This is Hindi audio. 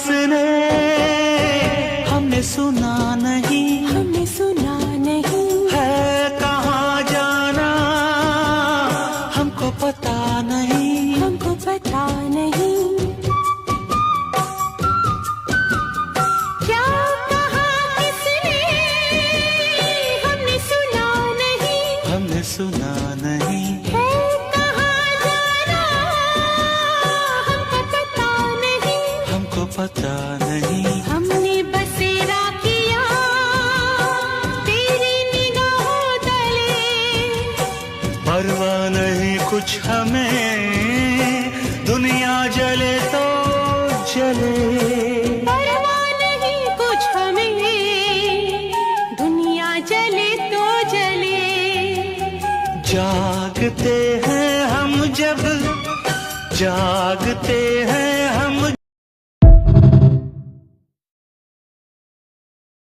किसने, हमने सुना नहीं, हमने सुना नहीं, है कहाँ जाना हमको पता नहीं, हमको पता नहीं। क्या कहा किसने, हमने सुना नहीं, हमने सुना नहीं, है कहाँ जाना हमको पता नहीं, हमको पता नहीं। हमने बसेरा किया तेरी निगाहों तले, परवाह नहीं कुछ हमें, दुनिया जले तो जले। परवाह नहीं कुछ हमें, दुनिया जले तो जले। जागते हैं हम जब, जागते हैं